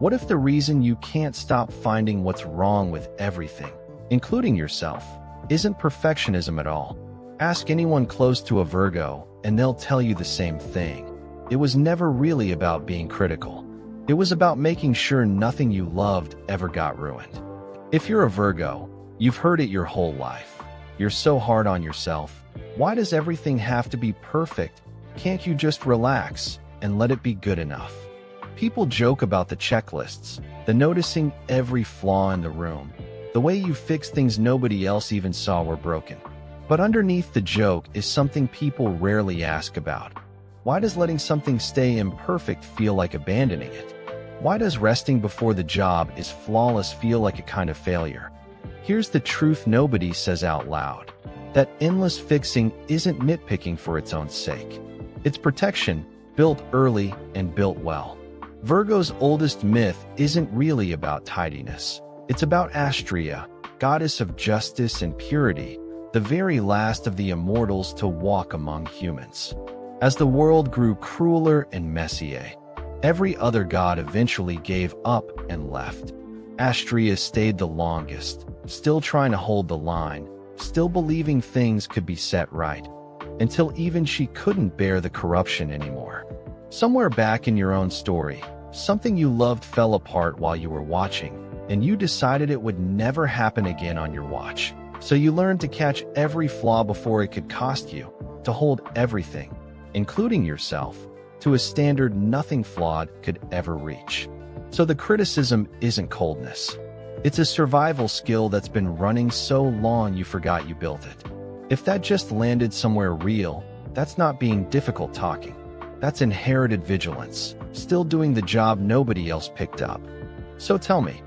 What if the reason you can't stop finding what's wrong with everything, including yourself, isn't perfectionism at all? Ask anyone close to a Virgo, and they'll tell you the same thing. It was never really about being critical. It was about making sure nothing you loved ever got ruined. If you're a Virgo, you've heard it your whole life. You're so hard on yourself. Why does everything have to be perfect? Can't you just relax and let it be good enough? People joke about the checklists, the noticing every flaw in the room, the way you fix things nobody else even saw were broken. But underneath the joke is something people rarely ask about. Why does letting something stay imperfect feel like abandoning it? Why does resting before the job is flawless feel like a kind of failure? Here's the truth nobody says out loud. That endless fixing isn't nitpicking for its own sake. It's protection, built early and built well. Virgo's oldest myth isn't really about tidiness. It's about Astrea, goddess of justice and purity, the very last of the immortals to walk among humans. As the world grew crueler and messier, every other god eventually gave up and left. Astrea stayed the longest, still trying to hold the line, still believing things could be set right, until even she couldn't bear the corruption anymore. Somewhere back in your own story, something you loved fell apart while you were watching, and you decided it would never happen again on your watch. So you learned to catch every flaw before it could cost you, to hold everything, including yourself, to a standard nothing flawed could ever reach. So the criticism isn't coldness. It's a survival skill that's been running so long you forgot you built it. If that just landed somewhere real, that's not being difficult talking. That's inherited vigilance, still doing the job nobody else picked up. So tell me,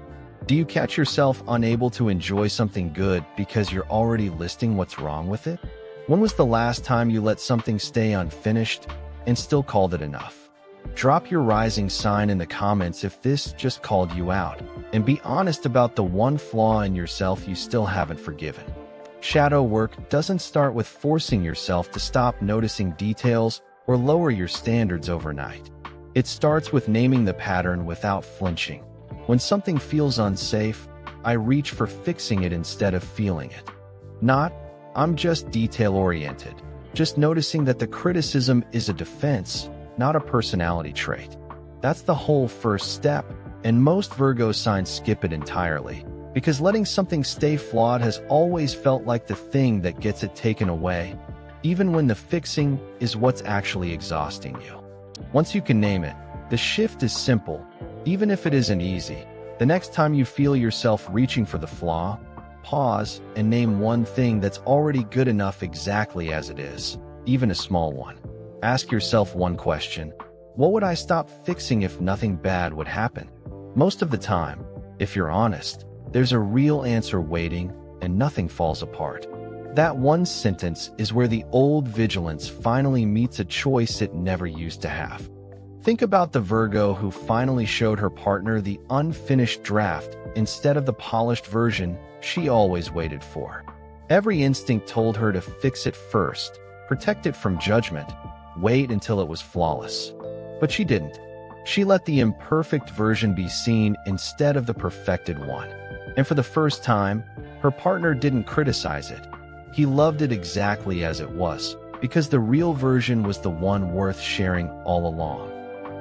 do you catch yourself unable to enjoy something good because you're already listing what's wrong with it? When was the last time you let something stay unfinished and still called it enough? Drop your rising sign in the comments if this just called you out, and be honest about the one flaw in yourself you still haven't forgiven. Shadow work doesn't start with forcing yourself to stop noticing details or lower your standards overnight. It starts with naming the pattern without flinching. When something feels unsafe, I reach for fixing it instead of feeling it. Not, I'm just detail-oriented, just noticing that the criticism is a defense, not a personality trait. That's the whole first step, and most Virgo signs skip it entirely, because letting something stay flawed has always felt like the thing that gets it taken away, even when the fixing is what's actually exhausting you. Once you can name it, the shift is simple, even if it isn't easy. The next time you feel yourself reaching for the flaw, pause and name one thing that's already good enough exactly as it is, even a small one. Ask yourself one question: what would I stop fixing if nothing bad would happen? Most of the time, if you're honest, there's a real answer waiting and nothing falls apart. That one sentence is where the old vigilance finally meets a choice it never used to have. Think about the Virgo who finally showed her partner the unfinished draft instead of the polished version she always waited for. Every instinct told her to fix it first, protect it from judgment, wait until it was flawless. But she didn't. She let the imperfect version be seen instead of the perfected one. And for the first time, her partner didn't criticize it. He loved it exactly as it was, because the real version was the one worth sharing all along.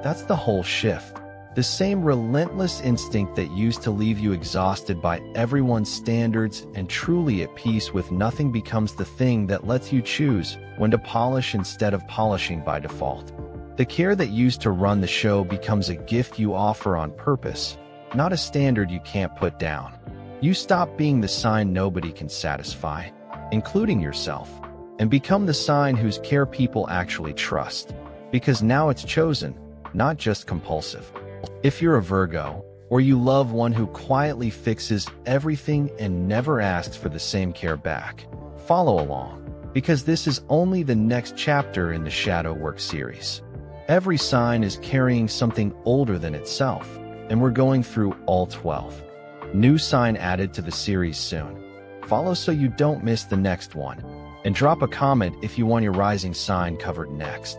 That's the whole shift. The same relentless instinct that used to leave you exhausted by everyone's standards and truly at peace with nothing becomes the thing that lets you choose when to polish instead of polishing by default. The care that used to run the show becomes a gift you offer on purpose, not a standard you can't put down. You stop being the sign nobody can satisfy, including yourself, and become the sign whose care people actually trust, because now it's chosen, not just compulsive. If you're a Virgo, or you love one who quietly fixes everything and never asks for the same care back, follow along, because this is only the next chapter in the Shadow Work series. Every sign is carrying something older than itself, and we're going through all 12. New sign added to the series soon. Follow so you don't miss the next one, and drop a comment if you want your rising sign covered next.